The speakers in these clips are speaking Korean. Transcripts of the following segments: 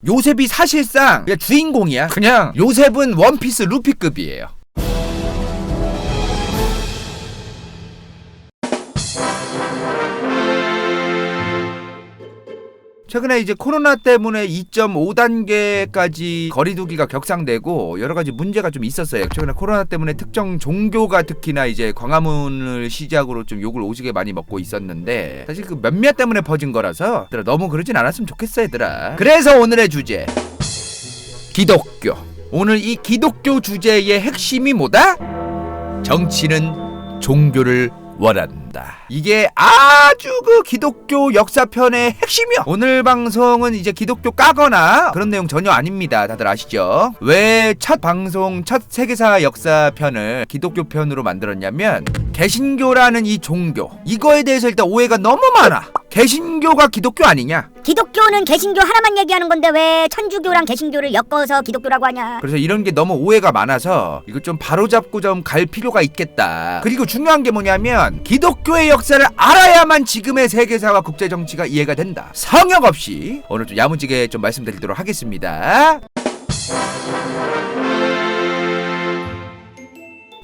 요셉이 사실상 그냥 주인공이야. 그냥 요셉은 원피스 루피급이에요. 최근에 이제 코로나 때문에 2.5단계까지 거리두기가 격상되고 여러 가지 문제가 좀 있었어요. 최근에 코로나 때문에 특정 종교가 특히나 이제 광화문을 시작으로 좀 욕을 오지게 많이 먹고 있었는데 사실 그 몇몇 때문에 퍼진 거라서 얘들아 너무 그러진 않았으면 좋겠어 얘들아. 그래서 오늘의 주제 기독교. 오늘 이 기독교 주제의 핵심이 뭐다? 정치는 종교를 원한다. 이게 아주 그 기독교 역사편의 핵심이요. 오늘 방송은 이제 기독교 까거나 그런 내용 전혀 아닙니다. 다들 아시죠? 왜 첫 방송 첫 세계사 역사편을 기독교 편으로 만들었냐면 개신교라는 이 종교 이거에 대해서 일단 오해가 너무 많아. 개신교가 기독교 아니냐? 기독교는 개신교 하나만 얘기하는 건데 왜 천주교랑 개신교를 엮어서 기독교라고 하냐? 그래서 이런 게 너무 오해가 많아서 이거 좀 바로잡고 좀 갈 필요가 있겠다. 그리고 중요한 게 뭐냐면 기독교의 역사를 알아야만 지금의 세계사와 국제정치가 이해가 된다. 성역 없이 오늘 좀 야무지게 좀 말씀드리도록 하겠습니다.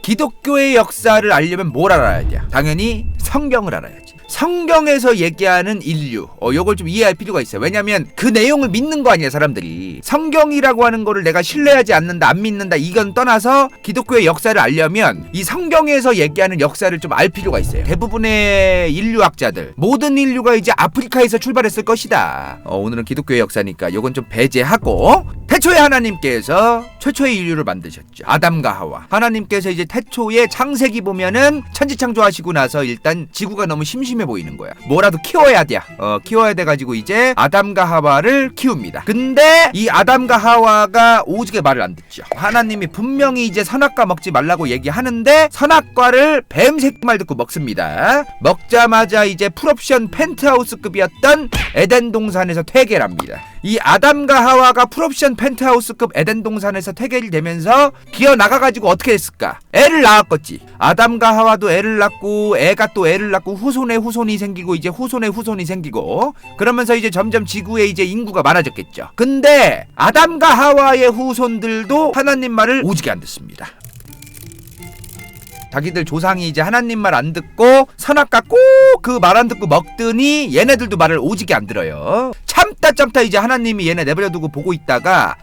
기독교의 역사를 알려면 뭘 알아야 돼? 당연히 성경을 알아야지. 성경에서 얘기하는 인류 요걸 좀 이해할 필요가 있어요. 왜냐면 그 내용을 믿는 거 아니야 사람들이. 성경이라고 하는 거를 내가 신뢰하지 않는다 안 믿는다 이건 떠나서 기독교의 역사를 알려면 이 성경에서 얘기하는 역사를 좀 알 필요가 있어요. 대부분의 인류학자들 모든 인류가 이제 아프리카에서 출발했을 것이다. 오늘은 기독교의 역사니까 요건 좀 배제하고 태초에 하나님께서 최초의 인류를 만드셨죠. 아담과 하와. 하나님께서 이제 태초에 창세기 보면은 천지창조하시고 나서 일단 지구가 너무 심심해 보이는 거야. 뭐라도 키워야 돼. 키워야 돼가지고 이제 아담과 하와를 키웁니다. 근데 이 아담과 하와가 오지게 말을 안 듣죠. 하나님이 분명히 이제 선악과 먹지 말라고 얘기하는데 선악과를 뱀새끼 말 듣고 먹습니다. 먹자마자 이제 풀옵션 펜트하우스급이었던 에덴 동산에서 퇴계를 합니다. 이 아담과 하와가 풀옵션 펜트하우스급 에덴 동산에서 퇴계를 되면서 기어 나가가지고 어떻게 했을까? 애를 낳았겠지. 아담과 하와도 애를 낳고 애가 또 애를 낳고 후손에 후손이 생기고 이제 후손에 후손이 생기고 그러면서 이제 점점 지구에 이제 인구가 많아졌겠죠. 근데 아담과 하와의 후손들도 하나님 말을 오지게 안 듣습니다. 자기들 조상이 이제 하나님 말 안 듣고 선악과 꼭 그 말 안 듣고 먹더니 얘네들도 말을 오지게 안 들어요. 참다 이제 하나님이 얘네 내버려두고 보고 있다가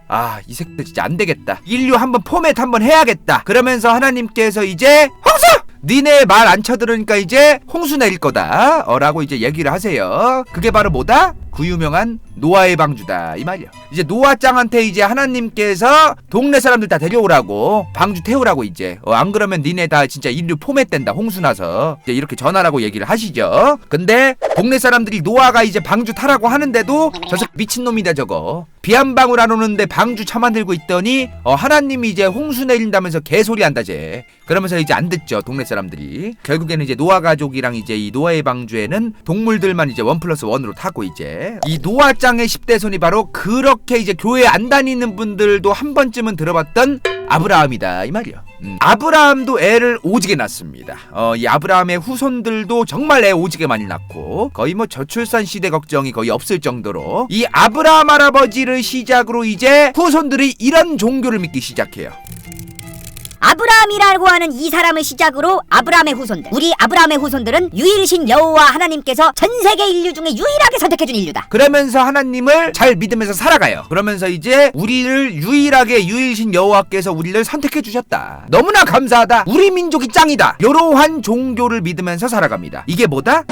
이 새끼들 진짜 안 되겠다. 인류 한번 포맷 한번 해야겠다. 그러면서 하나님께서 이제 홍수! 니네 말 안 쳐들으니까 이제 홍수 내릴 거다 라고 이제 얘기를 하세요. 그게 바로 뭐다? 그 유명한 노아의 방주다 이 말이야. 이제 노아짱한테 이제 하나님께서 동네 사람들 다 데려오라고 방주 태우라고 이제 안 그러면 니네 다 진짜 인류 포맷된다 홍수 나서 이제 이렇게 전하라고 얘기를 하시죠. 근데 동네 사람들이 노아가 이제 방주 타라고 하는데도 저 새끼 미친놈이다 저거. 비 한 방울 안 오는데 방주 차 만들고 있더니 하나님이 이제 홍수 내린다면서 개소리 한다 쟤. 그러면서 이제 안 듣죠 동네 사람들이. 결국에는 이제 노아 가족이랑 이제 이 노아의 방주에는 동물들만 이제 1+1으로 타고 이제 이 노아짱의 10대 손이 바로 그렇게 이제 교회 안 다니는 분들도 한 번쯤은 들어봤던 아브라함이다 이 말이야. 아브라함도 애를 오지게 낳습니다. 이 아브라함의 후손들도 정말 애 오지게 많이 낳고 거의 뭐 저출산 시대 걱정이 거의 없을 정도로 이 아브라함 할아버지를 시작으로 이제 후손들이 이런 종교를 믿기 시작해요. 아브라함이라고 하는 이 사람을 시작으로 아브라함의 후손들, 우리 아브라함의 후손들은 유일신 여호와 하나님께서 전 세계 인류 중에 유일하게 선택해준 인류다. 그러면서 하나님을 잘 믿으면서 살아가요. 그러면서 이제 우리를 유일하게 유일신 여호와께서 우리를 선택해 주셨다. 너무나 감사하다. 우리 민족이 짱이다. 이러한 종교를 믿으면서 살아갑니다. 이게 뭐다?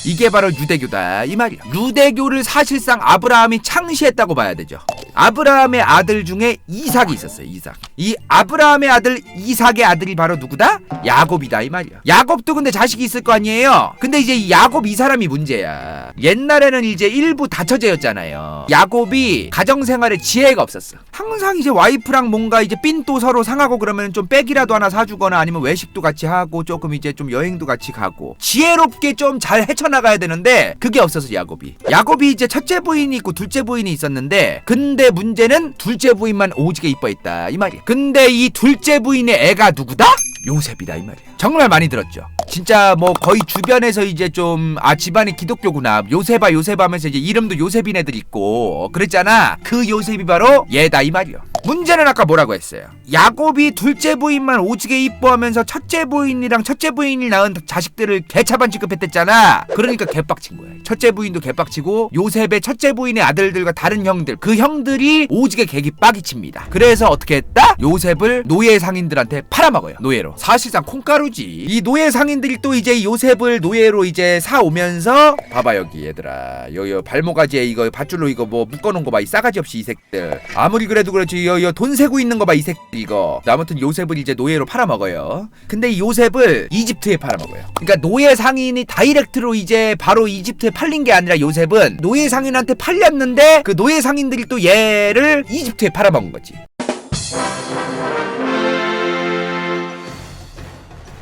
이게 바로 유대교다 이 말이야. 유대교를 사실상 아브라함이 창시했다고 봐야 되죠. 아브라함의 아들 중에 이삭이 있었어요. 이삭. 이 아브라함의 아들 이삭의 아들이 바로 누구다? 야곱이다 이 말이야. 야곱도 근데 자식이 있을 거 아니에요. 근데 이제 이 야곱 이 사람이 문제야. 옛날에는 이제 일부 다처제였잖아요. 야곱이 가정생활에 지혜가 없었어. 항상 이제 와이프랑 뭔가 이제 삔또 서로 상하고 그러면 좀 백이라도 하나 사주거나 아니면 외식도 같이 하고 조금 이제 좀 여행도 같이 가고 지혜롭게 좀 잘 헤쳐나가야 되는데 그게 없어서 야곱이 이제 첫째 부인이 있고 둘째 부인이 있었는데 근데 문제는 둘째 부인만 오지게 이뻐했다 이 말이야. 근데 이 둘째 부인의 애가 누구다? 요셉이다 이 말이야. 정말 많이 들었죠. 진짜 뭐 거의 주변에서 이제 좀 집안이 기독교구나 요셉아 하면서 이제 이름도 요셉인 애들 있고 그랬잖아. 그 요셉이 바로 얘다 이 말이요. 문제는 아까 뭐라고 했어요? 야곱이 둘째 부인만 오지게 이뻐하면서 첫째 부인이랑 첫째 부인이 낳은 자식들을 개차반 취급했댔잖아. 그러니까 개빡친 거야. 첫째 부인도 개빡치고 요셉의 첫째 부인의 아들들과 다른 형들 그 형들이 오지게 개기 빠기칩니다. 그래서 어떻게 했다? 요셉을 노예 상인들한테 팔아먹어요. 노예로. 사실상 콩가루지. 이 노예 상인들이 또 이제 요셉을 노예로 이제 사오면서 봐봐 여기 얘들아 요 발모가지에 이거 밧줄로 이거 뭐 묶어놓은 거 봐. 이 싸가지 없이 이 새끼들. 아무리 그래도 그렇지 돈 세고 있는 거 봐 이 새끼 이거. 아무튼 요셉을 이제 노예로 팔아먹어요. 근데 이 요셉을 이집트에 팔아먹어요. 그러니까 노예 상인이 다이렉트로 이제 바로 이집트에 팔린 게 아니라 요셉은 노예 상인한테 팔렸는데 그 노예 상인들이 또 얘를 이집트에 팔아먹은 거지.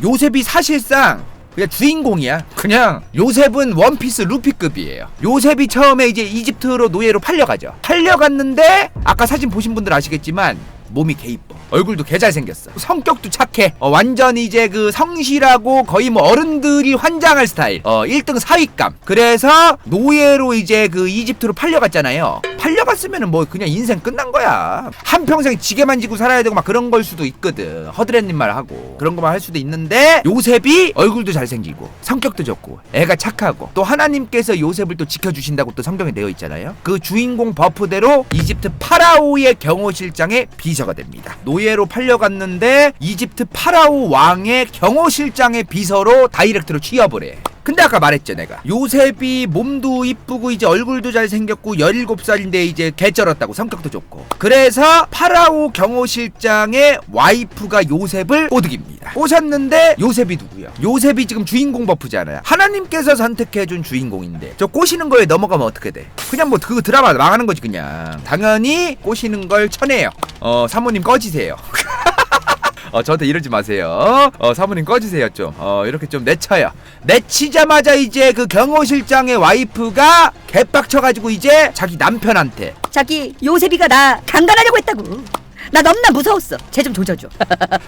요셉이 사실상 그냥 주인공이야. 그냥 요셉은 원피스 루피급이에요. 요셉이 처음에 이제 이집트로 노예로 팔려가죠. 팔려갔는데 아까 사진 보신 분들 아시겠지만 몸이 개 이뻐. 얼굴도 개 잘생겼어. 성격도 착해. 완전 이제 그 성실하고 거의 뭐 어른들이 환장할 스타일. 1등 사윗감. 그래서 노예로 이제 그 이집트로 팔려갔잖아요. 팔려갔으면은 뭐 그냥 인생 끝난 거야. 한평생 지게만 지고 살아야 되고 막 그런 걸 수도 있거든. 허드렛님 말하고 그런 거만 할 수도 있는데 요셉이 얼굴도 잘생기고 성격도 좋고 애가 착하고 또 하나님께서 요셉을 또 지켜주신다고 또 성경에 되어 있잖아요. 그 주인공 버프대로 이집트 파라오의 경호실장의 비서가 됩니다. 노예로 팔려갔는데 이집트 파라오 왕의 경호실장의 비서로 다이렉트로 취업을 해. 근데 아까 말했죠 내가 요셉이 몸도 이쁘고 이제 얼굴도 잘생겼고 17살인데 이제 개쩔었다고 성격도 좋고 그래서 파라오 경호실장의 와이프가 요셉을 꼬드깁니다. 꼬셨는데 요셉이 누구야? 요셉이 지금 주인공 버프잖아요. 하나님께서 선택해준 주인공인데 저 꼬시는 거에 넘어가면 어떻게 돼? 그냥 뭐 그 드라마 망하는 거지 그냥. 당연히 꼬시는 걸 쳐내요. 사모님 꺼지세요. 저한테 이러지 마세요. 사모님 꺼지세요 좀. 이렇게 좀 내쳐요. 내치자마자 이제 그 경호실장의 와이프가 개빡쳐가지고 이제 자기 남편한테 자기 요셉이가 나 강간하려고 했다고. 나 너무나 무서웠어. 쟤 좀 조져줘.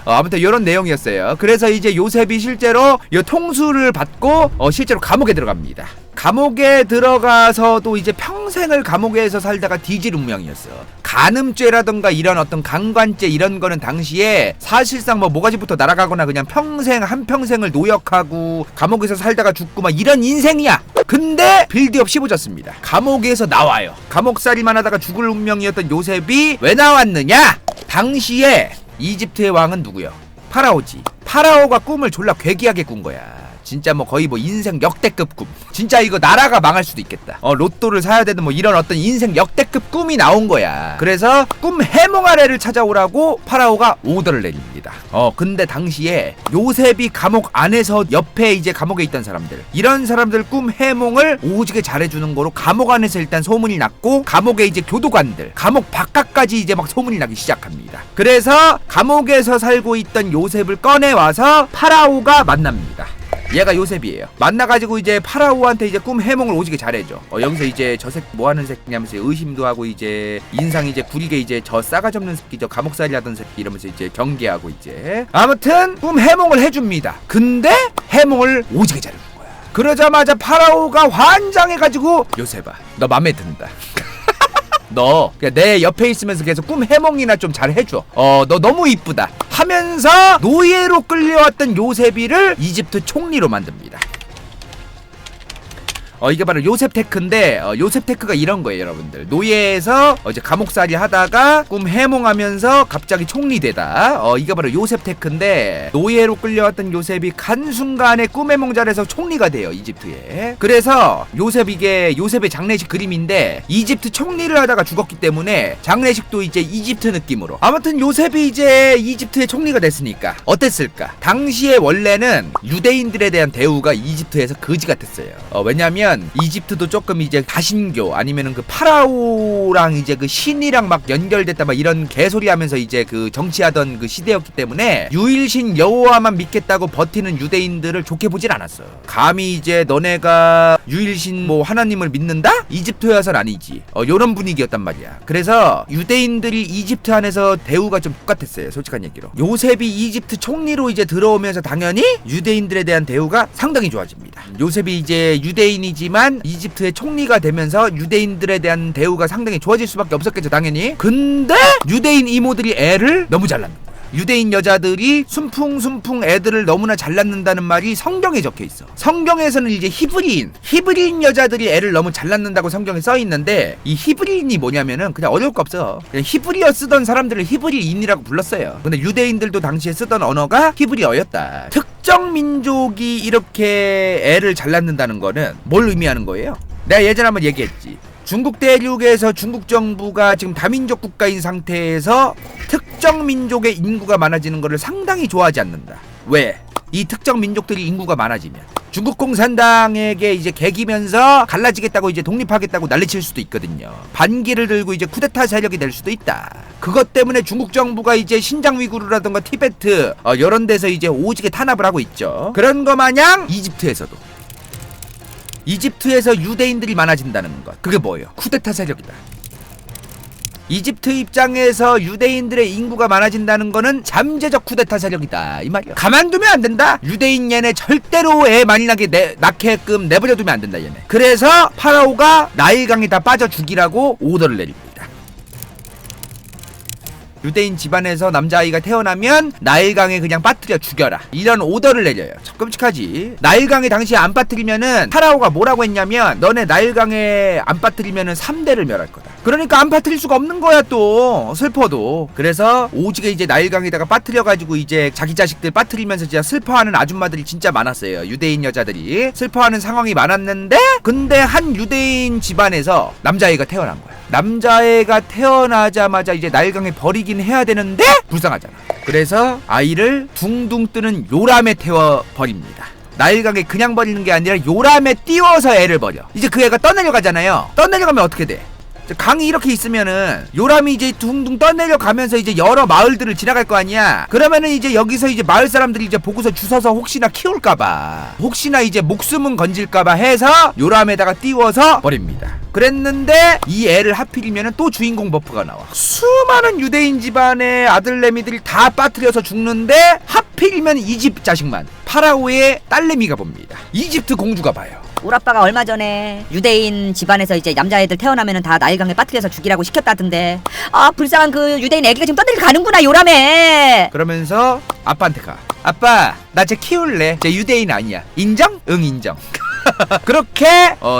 아무튼 이런 내용이었어요. 그래서 이제 요셉이 실제로 이 통수를 받고 실제로 감옥에 들어갑니다. 감옥에 들어가서도 이제 평생을 감옥에서 살다가 뒤질 운명이었어. 간음죄라던가 이런 어떤 강간죄 이런 거는 당시에 사실상 뭐 모가지부터 날아가거나 그냥 평생 한평생을 노역하고 감옥에서 살다가 죽고 막 이런 인생이야. 근데 빌드업 씹어졌습니다. 감옥에서 나와요. 감옥살이만 하다가 죽을 운명이었던 요셉이 왜 나왔느냐? 당시에 이집트의 왕은 누구요? 파라오지. 파라오가 꿈을 졸라 괴기하게 꾼 거야. 진짜 뭐 거의 뭐 인생 역대급 꿈. 진짜 이거 나라가 망할 수도 있겠다. 로또를 사야 되는 뭐 이런 어떤 인생 역대급 꿈이 나온 거야. 그래서 꿈 해몽아래를 찾아오라고 파라오가 오더를 내립니다. 근데 당시에 요셉이 감옥 안에서 옆에 이제 감옥에 있던 사람들 이런 사람들 꿈 해몽을 오지게 잘해주는 거로 감옥 안에서 일단 소문이 났고 감옥에 이제 교도관들 감옥 바깥까지 이제 막 소문이 나기 시작합니다. 그래서 감옥에서 살고 있던 요셉을 꺼내와서 파라오가 만납니다. 얘가 요셉이에요. 만나가지고 이제 파라오한테 이제 꿈 해몽을 오지게 잘해줘. 여기서 이제 저 새끼 뭐하는 새끼냐면서 의심도 하고 이제 인상 이제 구리게 이제 저 싸가지 없는 새끼 저 감옥살이 하던 새끼 이러면서 이제 경계하고 이제 아무튼 꿈 해몽을 해줍니다. 근데 해몽을 오지게 잘해준 거야. 그러자마자 파라오가 환장해가지고 요셉아 너 맘에 든다. 너 내 옆에 있으면서 계속 꿈 해몽이나 좀 잘 해줘. 너 너무 이쁘다 하면서 노예로 끌려왔던 요셉이를 이집트 총리로 만듭니다. 이게 바로 요셉 테크인데 요셉 테크가 이런 거예요 여러분들. 노예에서 이제 감옥살이 하다가 꿈 해몽하면서 갑자기 총리 되다. 이게 바로 요셉 테크인데 노예로 끌려왔던 요셉이 간 순간에 꿈 해몽 잘해서 총리가 돼요 이집트에. 그래서 이게 요셉의 장례식 그림인데 이집트 총리를 하다가 죽었기 때문에 장례식도 이제 이집트 느낌으로. 아무튼 요셉이 이제 이집트의 총리가 됐으니까 어땠을까? 당시에 원래는 유대인들에 대한 대우가 이집트에서 거지 같았어요. 왜냐면 보면 이집트도 조금 이제 다신교 아니면은 그 파라오랑 이제 그 신이랑 막 연결됐다 막 이런 개소리 하면서 이제 그 정치하던 그 시대였기 때문에 유일신 여호와만 믿겠다고 버티는 유대인들을 좋게 보진 않았어. 감히 이제 너네가 유일신 뭐 하나님을 믿는다? 이집트여선 아니지. 요런 분위기였단 말이야. 그래서 유대인들이 이집트 안에서 대우가 좀 똑같았어요. 솔직한 얘기로. 요셉이 이집트 총리로 이제 들어오면서 당연히 유대인들에 대한 대우가 상당히 좋아집니다. 요셉이 이제 유대인이지만 이집트의 총리가 되면서 유대인들에 대한 대우가 상당히 좋아질 수밖에 없었겠죠, 당연히. 근데 유대인 이모들이 애를 너무 잘 낳는 거야. 유대인 여자들이 순풍순풍 애들을 너무나 잘 낳는다는 말이 성경에 적혀 있어. 성경에서는 이제 히브리인 여자들이 애를 너무 잘 낳는다고 성경에 써 있는데, 이 히브리인이 뭐냐면은 그냥 어려울 거 없어. 그냥 히브리어 쓰던 사람들을 히브리인이라고 불렀어요. 근데 유대인들도 당시에 쓰던 언어가 히브리어였다. 특정 민족이 이렇게 애를 잘 낳는다는 거는 뭘 의미하는 거예요? 내가 예전에 한번 얘기했지. 중국 대륙에서 중국 정부가 지금 다민족 국가인 상태에서 특정 민족의 인구가 많아지는 것을 상당히 좋아하지 않는다. 왜? 이 특정 민족들이 인구가 많아지면 중국 공산당에게 이제 개기면서 갈라지겠다고 이제 독립하겠다고 난리칠 수도 있거든요. 반기를 들고 이제 쿠데타 세력이 될 수도 있다. 그것 때문에 중국 정부가 이제 신장 위구르라던가 티베트 이런 데서 이제 오지게 탄압을 하고 있죠. 그런 거 마냥 이집트에서 유대인들이 많아진다는 것. 그게 뭐예요? 쿠데타 세력이다. 이집트 입장에서 유대인들의 인구가 많아진다는 거는 잠재적 쿠데타 세력이다 이 말이야. 가만두면 안 된다. 유대인 얘네 절대로 애 많이 낳게끔 내버려두면 안 된다 얘네. 그래서 파라오가 나일강에 다 빠져 죽이라고 오더를 내립니다. 유대인 집안에서 남자아이가 태어나면 나일강에 그냥 빠뜨려 죽여라, 이런 오더를 내려요. 참 끔찍하지. 나일강에 당시에 안 빠뜨리면은 파라오가 뭐라고 했냐면, 너네 나일강에 안 빠뜨리면은 3대를 멸할 거다. 그러니까 안 빠뜨릴 수가 없는 거야. 또 슬퍼도. 그래서 오지게 이제 나일강에다가 빠뜨려가지고 이제 자기 자식들 빠뜨리면서 진짜 슬퍼하는 아줌마들이 진짜 많았어요. 유대인 여자들이 슬퍼하는 상황이 많았는데, 근데 한 유대인 집안에서 남자아이가 태어난 거야. 남자애가 태어나자마자 이제 나일강에 버리긴 해야 되는데 불쌍하잖아. 그래서 아이를 둥둥 뜨는 요람에 태워버립니다. 나일강에 그냥 버리는 게 아니라 요람에 띄워서 애를 버려. 이제 그 애가 떠내려가잖아요. 떠내려가면 어떻게 돼? 강이 이렇게 있으면은 요람이 이제 둥둥 떠내려가면서 이제 여러 마을들을 지나갈 거 아니야. 그러면은 이제 여기서 이제 마을 사람들이 이제 보고서 주워서 혹시나 키울까봐, 혹시나 이제 목숨은 건질까봐 해서 요람에다가 띄워서 버립니다. 그랬는데 이 애를 하필이면은 또 주인공 버프가 나와. 수많은 유대인 집안의 아들내미들이 다 빠뜨려서 죽는데 하필이면 이 집 자식만, 파라오의 딸내미가 봅니다. 이집트 공주가 봐요. 우리 아빠가 얼마 전에 유대인 집안에서 이제 남자애들 태어나면은 다 나일강에 빠뜨려서 죽이라고 시켰다던데, 아 불쌍한 그 유대인 애기가 지금 떠내려 가는구나 요람에. 그러면서 아빠한테 가. 아빠 나 쟤 키울래. 쟤 유대인 아니야. 인정? 응 인정. 그렇게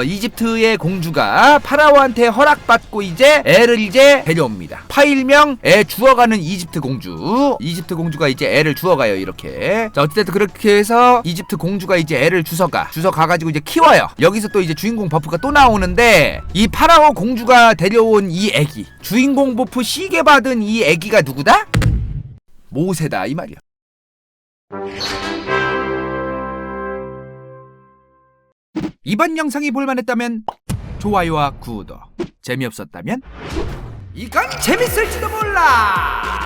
이집트의 공주가 파라오한테 허락받고 이제 애를 이제 데려옵니다. 파일명 애 주워가는 이집트 공주. 이집트 공주가 이제 애를 주워가요. 이렇게. 자 어쨌든 그렇게 해서 이집트 공주가 이제 애를 주워가가지고 이제 키워요. 여기서 또 이제 주인공 버프가 또 나오는데, 이 파라오 공주가 데려온 이 애기, 주인공 버프 시계 받은 이 애기가 누구다? 모세다 이 말이야. 이번 영상이 볼만했다면 좋아요와 구독, 재미없었다면 이건 재밌을지도 몰라.